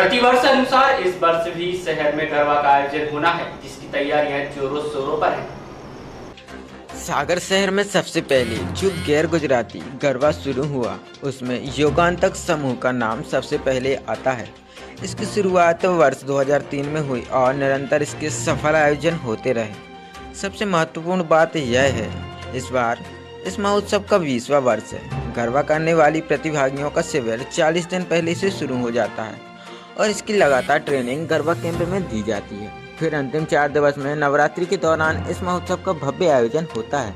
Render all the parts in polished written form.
प्रतिवर्ष अनुसार इस वर्ष भी शहर में गरबा का आयोजन होना है, जिसकी तैयारियां जोरों शोरों पर हैं। सागर शहर में सबसे पहले जो गैर गुजराती गरबा शुरू हुआ उसमें योगांतक समूह का नाम सबसे पहले आता है। इसकी शुरुआत वर्ष 2003 में हुई और निरंतर इसके सफल आयोजन होते रहे। सबसे महत्वपूर्ण बात यह है इस बार इस महोत्सव का 20वां वर्ष है। गरबा करने वाली प्रतिभागियों का शिविर 40 दिन पहले से शुरू हो जाता है और इसकी लगातार ट्रेनिंग गरबा केंद्र में दी जाती है। फिर अंतिम 4 दिवस में नवरात्रि के दौरान इस महोत्सव का भव्य आयोजन होता है।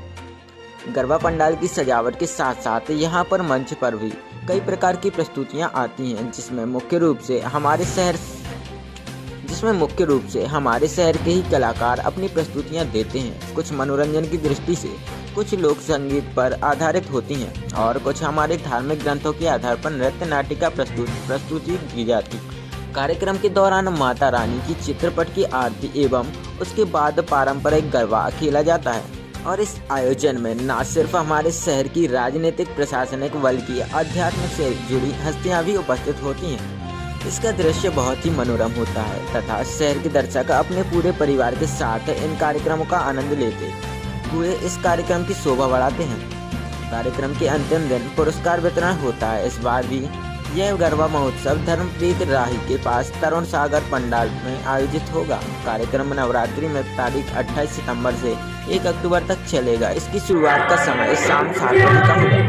गरबा पंडाल की सजावट के साथ साथ यहाँ पर मंच पर भी कई प्रकार की प्रस्तुतियाँ आती हैं, जिसमें मुख्य रूप से हमारे शहर के ही कलाकार अपनी प्रस्तुतियाँ देते हैं। कुछ मनोरंजन की दृष्टि से, कुछ लोक संगीत पर आधारित होती हैं और कुछ हमारे धार्मिक ग्रंथों के आधार पर नृत्य नाटिका प्रस्तुति की जाती है। कार्यक्रम के दौरान माता रानी की चित्रपट की आरती एवं उसके बाद पारंपरिक गरबा खेला जाता है और इस आयोजन में न सिर्फ हमारे शहर की राजनीतिक, प्रशासनिक बल्कि अध्यात्म से जुड़ी हस्तियां भी उपस्थित होती हैं। इसका दृश्य बहुत ही मनोरम होता है तथा शहर के दर्शक अपने पूरे परिवार के साथ इन कार्यक्रमों का आनंद लेते हुए इस कार्यक्रम की शोभा बढ़ाते हैं। कार्यक्रम के अंतिम दिन पुरस्कार वितरण होता है। इस बार भी यह गरबा महोत्सव धर्मप्रीत राही के पास तरुण सागर पंडाल में आयोजित होगा। कार्यक्रम नवरात्रि में तारीख 28 सितंबर से 1 अक्टूबर तक चलेगा। इसकी शुरुआत का समय शाम 7 बजे का होगा।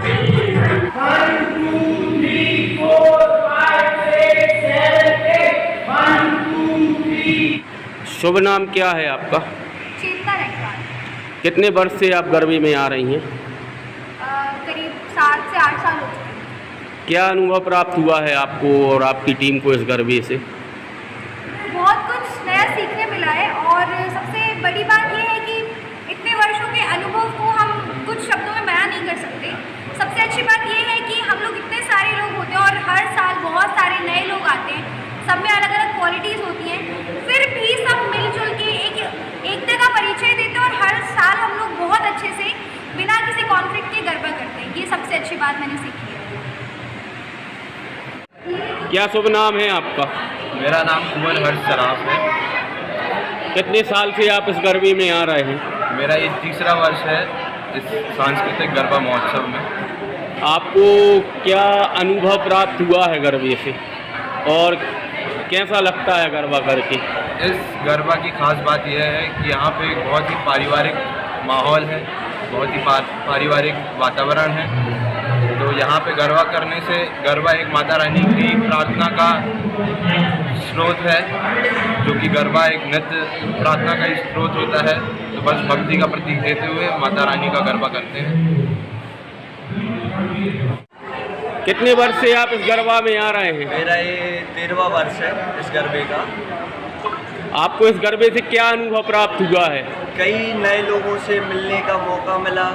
शुभ नाम क्या है आपका? चेतना रखवाल। कितने वर्ष से आप गरबे में आ रही हैं? करीब 7 से 8 साल हो चुके हैं। क्या अनुभव प्राप्त हुआ है आपको और आपकी टीम को इस गरबे से? बहुत कुछ नया सीखने मिला है और सबसे बड़ी बात यह है कि इतने वर्षों के अनुभव को हम कुछ शब्दों में बयान नहीं कर सकते। सबसे अच्छी बात यह है कि हम लोग इतने सारे लोग होते हैं और हर साल बहुत सारे नए लोग आते हैं। सब में अलग अलग क्वालिटीज़ होती हैं, फिर भी सब मिलजुल के एकता का परिचय देते हैं और हर साल हम लोग बहुत अच्छे से बिना किसी कॉन्फ्लिक्ट के गरबा करते हैं। ये सबसे अच्छी बात मैंने सीखी है। क्या शुभ नाम है आपका? मेरा नाम कुंवर हर्ष सराफ है। कितने साल से आप इस गरबे में आ रहे हैं? मेरा ये तीसरा वर्ष है इस सांस्कृतिक गरबा महोत्सव में। आपको क्या अनुभव प्राप्त हुआ है गरबे से और कैसा लगता है गरबा करके? इस गरबा की खास बात यह है कि यहाँ पे बहुत ही पारिवारिक माहौल है, बहुत ही पारिवारिक वातावरण है। तो यहाँ पे गरबा करने से गरबा एक माता रानी की प्रार्थना का स्रोत है, जो कि गरबा एक नृत्य प्रार्थना का ही स्रोत होता है। तो बस भक्ति का प्रतीक देते हुए माता रानी का गरबा करते हैं। कितने वर्ष से आप इस गरबा में आ रहे हैं? मेरा ये 13वां वर्ष है इस गरबे का। आपको इस गरबे से क्या अनुभव प्राप्त हुआ है? कई नए लोगों से मिलने का मौका मिला।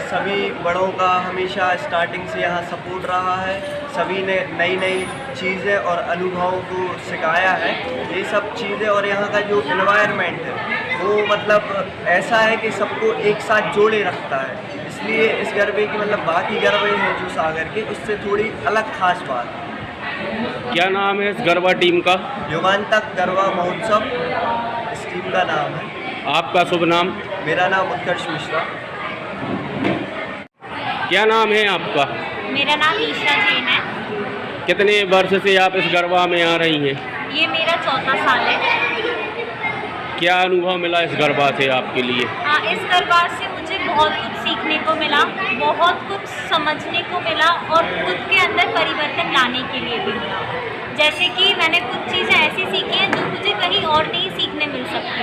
सभी बड़ों का हमेशा स्टार्टिंग से यहाँ सपोर्ट रहा है। सभी ने नई नई चीज़ें और अनुभवों को सिखाया है। ये सब चीज़ें और यहाँ का जो एनवायरनमेंट है वो मतलब ऐसा है कि सबको एक साथ जोड़े रखता है। इसलिए इस गरबे की मतलब बाकी गरबे हैं जो सागर के, उससे थोड़ी अलग खास बात है। क्या नाम है इस गरबा टीम का? युगांतक गरबा महोत्सव इस टीम का नाम है। आपका शुभ नाम? मेरा नाम उत्कर्ष मिश्रा। क्या नाम है आपका? मेरा नाम ईशा जैन है। कितने वर्ष से आप इस गरबा में आ रही हैं? ये मेरा 4था साल है। क्या अनुभव मिला इस गरबा से आपके लिए? इस गरबा से मुझे बहुत कुछ सीखने को मिला, बहुत कुछ समझने को मिला और खुद के अंदर परिवर्तन लाने के लिए भी मिला। जैसे कि मैंने कुछ चीज़ें ऐसी सीखी हैं जो मुझे कहीं और नहीं सीखने मिल सकती।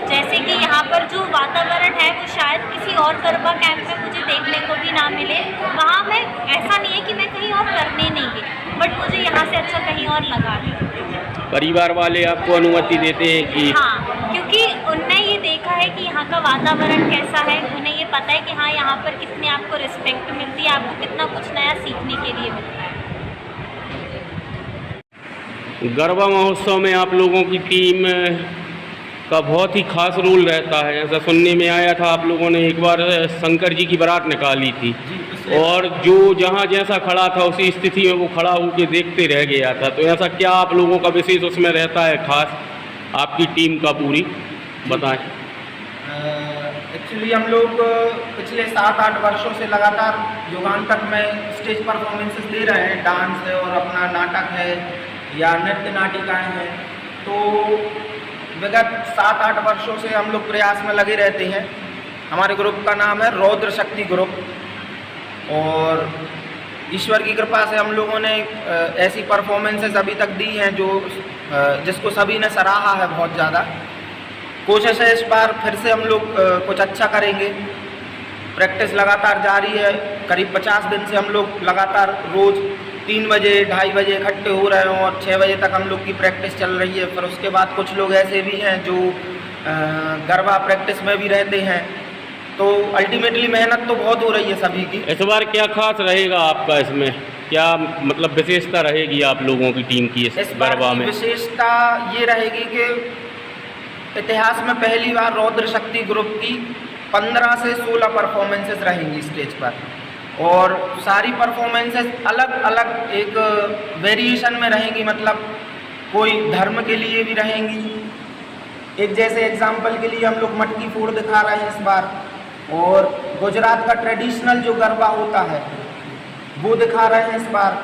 जैसे कि यहाँ पर जो वातावरण है वो शायद किसी और गरबा कैंप में मुझे देखने को भी ना मिले। वहाँ मैं ऐसा नहीं है कि मैं कहीं और करने नहीं गई, बट मुझे यहाँ से अच्छा कहीं और लगा है। परिवार वाले आपको अनुमति देते हैं कि? हाँ, क्योंकि उनने ये देखा है कि यहाँ का वातावरण कैसा है। उन्हें ये पता है कि हाँ यहाँ पर कितनी आपको रिस्पेक्ट मिलती है, आपको कितना कुछ नया सीखने के लिए मिलता है। गरबा महोत्सव में आप लोगों की टीम का बहुत ही खास रोल रहता है। ऐसा सुनने में आया था आप लोगों ने एक बार शंकर जी की बारात निकाली थी और जो जहाँ जैसा खड़ा था उसी स्थिति में वो खड़ा होकर देखते रह गया था। तो ऐसा क्या आप लोगों का विशेष उसमें रहता है खास, आपकी टीम का पूरी बताएं। एक्चुअली हम लोग पिछले 7-8 वर्षों से लगातार युगांतक में स्टेज परफॉर्मेंसेस दे रहे हैं। डांस है और अपना नाटक है या नृत्य नाटिकाएँ हैं। तो विगत 7-8 वर्षों से हम लोग प्रयास में लगे रहते हैं। हमारे ग्रुप का नाम है रौद्र शक्ति ग्रुप और ईश्वर की कृपा से हम लोगों ने ऐसी परफॉर्मेंसेस अभी तक दी हैं जो जिसको सभी ने सराहा है बहुत ज़्यादा। कोशिश है इस बार फिर से हम लोग कुछ अच्छा करेंगे। प्रैक्टिस लगातार जारी है। करीब 50 दिन से हम लोग लगातार रोज़ 3 बजे 2:30 बजे इकट्ठे हो रहे हैं और 6 बजे तक हम लोग की प्रैक्टिस चल रही है। फिर उसके बाद कुछ लोग ऐसे भी हैं जो गरबा प्रैक्टिस में भी रहते हैं। तो अल्टीमेटली मेहनत तो बहुत हो रही है सभी की। इस बार क्या खास रहेगा आपका इसमें, क्या मतलब विशेषता रहेगी आप लोगों की टीम की इस गरबा में? विशेषता ये रहेगी कि इतिहास में पहली बार रौद्र शक्ति ग्रुप की 15 से 16 परफॉर्मेंसेस रहेंगी स्टेज पर और सारी परफॉर्मेंसेस अलग अलग एक वेरिएशन में रहेंगी। मतलब कोई धर्म के लिए भी रहेंगी। एक जैसे एग्जाम्पल के लिए हम लोग मटकी फोड़ दिखा रहे हैं इस बार और गुजरात का ट्रेडिशनल जो गरबा होता है वो दिखा रहे हैं इस बार।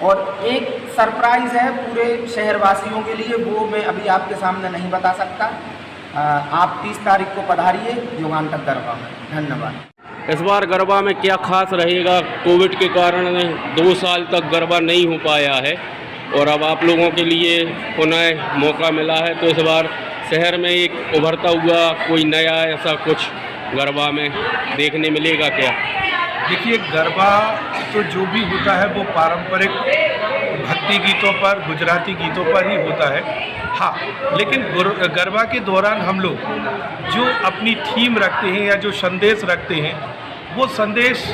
और एक सरप्राइज़ है पूरे शहरवासियों के लिए, वो मैं अभी आपके सामने नहीं बता सकता। आप 30 तारीख को पधारिए युगांतक गरबा में। धन्यवाद। इस बार गरबा में क्या खास रहेगा? कोविड के कारण 2 साल तक गरबा नहीं हो पाया है और अब आप लोगों के लिए पुनः मौका मिला है। तो इस बार शहर में एक उभरता हुआ कोई नया ऐसा कुछ गरबा में देखने मिलेगा क्या? देखिए, गरबा तो जो भी होता है वो पारंपरिक भक्ति गीतों पर, गुजराती गीतों पर ही होता है। हाँ, लेकिन गरबा के दौरान हम लोग जो अपनी थीम रखते हैं या जो संदेश रखते हैं वो संदेश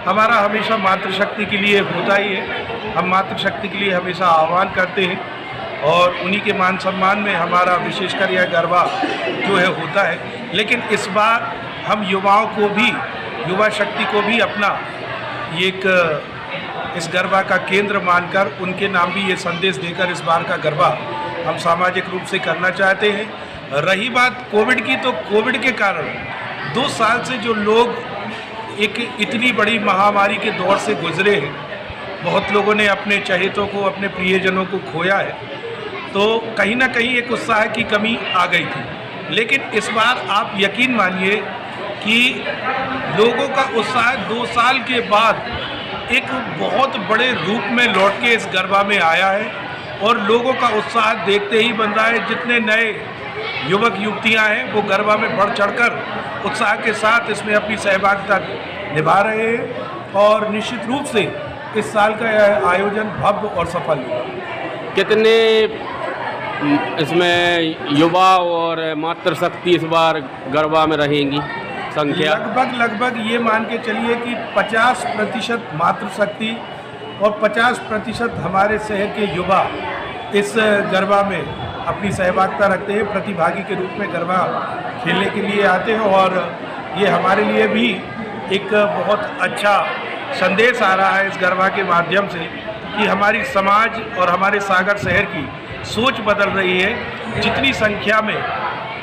हमारा हमेशा मातृशक्ति के लिए होता ही है। हम मातृशक्ति के लिए हमेशा आह्वान करते हैं और उन्हीं के मान सम्मान में हमारा विशेषकर यह गरबा जो है होता है। लेकिन इस बार हम युवाओं को भी, युवा शक्ति को भी अपना एक इस गरबा का केंद्र मानकर उनके नाम भी ये संदेश देकर इस बार का गरबा हम सामाजिक रूप से करना चाहते हैं। रही बात कोविड की, तो कोविड के कारण 2 साल से जो लोग एक इतनी बड़ी महामारी के दौर से गुजरे हैं, बहुत लोगों ने अपने चहेतों को, अपने प्रियजनों को खोया है, तो कहीं ना कहीं एक उत्साह की कमी आ गई थी। लेकिन इस बार आप यकीन मानिए कि लोगों का उत्साह 2 साल के बाद एक बहुत बड़े रूप में लौट के इस गरबा में आया है और लोगों का उत्साह देखते ही बन रहा है। जितने नए युवक युवतियां हैं वो गरबा में बढ़ चढ़कर उत्साह के साथ इसमें अपनी सहभागिता निभा रहे हैं और निश्चित रूप से इस साल का यह आयोजन भव्य और सफल होगा। कितने इसमें युवा और मातृशक्ति इस बार गरबा में रहेंगी संख्या? लगभग ये मान के चलिए कि 50% मातृशक्ति और 50% हमारे शहर के युवा इस गरबा में अपनी सहभागिता रखते हैं, प्रतिभागी के रूप में गरबा खेलने के लिए आते हैं और ये हमारे लिए भी एक बहुत अच्छा संदेश आ रहा है इस गरबा के माध्यम से कि हमारी समाज और हमारे सागर शहर की सोच बदल रही है। जितनी संख्या में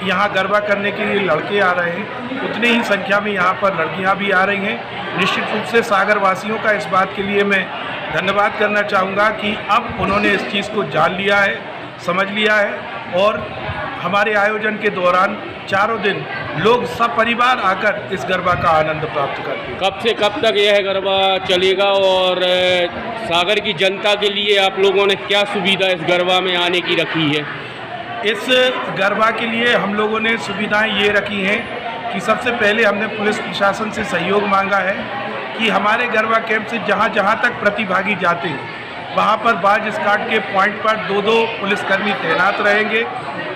यहाँ गरबा करने के लिए लड़के आ रहे हैं, उतनी ही संख्या में यहाँ पर लड़कियाँ भी आ रही हैं। निश्चित रूप से सागर वासियों का इस बात के लिए मैं धन्यवाद करना चाहूँगा कि अब उन्होंने इस चीज़ को जान लिया है, समझ लिया है और हमारे आयोजन के दौरान 4 दिन लोग सपरिवार आकर इस गरबा का आनंद प्राप्त करते हैं। कब से कब तक यह गरबा चलेगा और सागर की जनता के लिए आप लोगों ने क्या सुविधा इस गरबा में आने की रखी है? इस गरबा के लिए हम लोगों ने सुविधाएं ये रखी हैं कि सबसे पहले हमने पुलिस प्रशासन से सहयोग मांगा है कि हमारे गरबा कैंप से जहाँ जहाँ तक प्रतिभागी जाते हैं वहाँ पर बाज स्काट के पॉइंट पर 2-2 पुलिसकर्मी तैनात रहेंगे।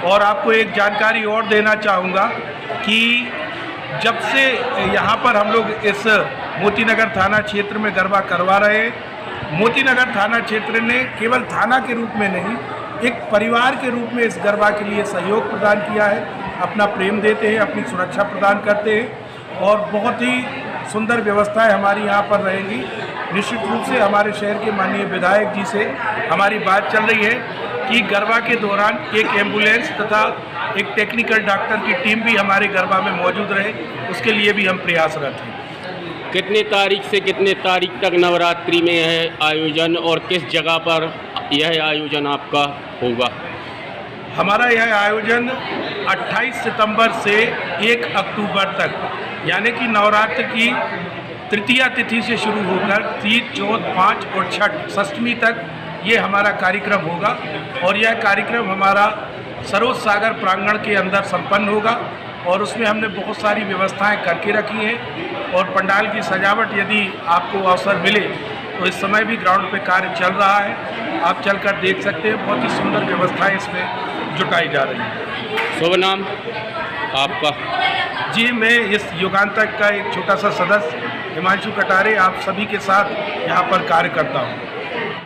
और आपको एक जानकारी और देना चाहूँगा कि जब से यहाँ पर हम लोग इस मोतीनगर थाना क्षेत्र में गरबा करवा रहे हैं, मोतीनगर थाना क्षेत्र ने केवल थाना के रूप में नहीं, एक परिवार के रूप में इस गरबा के लिए सहयोग प्रदान किया है। अपना प्रेम देते हैं, अपनी सुरक्षा प्रदान करते हैं और बहुत ही सुंदर व्यवस्थाएं हमारी यहाँ पर रहेंगी। निश्चित रूप से हमारे शहर के माननीय विधायक जी से हमारी बात चल रही है कि गरबा के दौरान एक एम्बुलेंस तथा एक टेक्निकल डॉक्टर की टीम भी हमारे गरबा में मौजूद रहे, उसके लिए भी हम प्रयासरत हैं। कितने तारीख से कितने तारीख तक नवरात्रि में यह आयोजन और किस जगह पर यह आयोजन आपका होगा? हमारा यह आयोजन 28 सितंबर से 1 अक्टूबर तक यानी कि नवरात्र की तृतीया तिथि से शुरू होकर 3, 4, 5 और 6 षष्ठमी तक ये हमारा कार्यक्रम होगा और यह कार्यक्रम हमारा सरोज सागर प्रांगण के अंदर संपन्न होगा और उसमें हमने बहुत सारी व्यवस्थाएं करके रखी हैं और पंडाल की सजावट यदि आपको अवसर मिले तो इस समय भी ग्राउंड पे कार्य चल रहा है, आप चलकर देख सकते हैं। बहुत ही सुंदर व्यवस्थाएं इसमें जुटाई जा रही हैं। शुभ नाम आपका? जी, मैं इस युगांतक का एक छोटा सा सदस्य हिमांशु कटारे आप सभी के साथ यहाँ पर कार्य करता हूँ।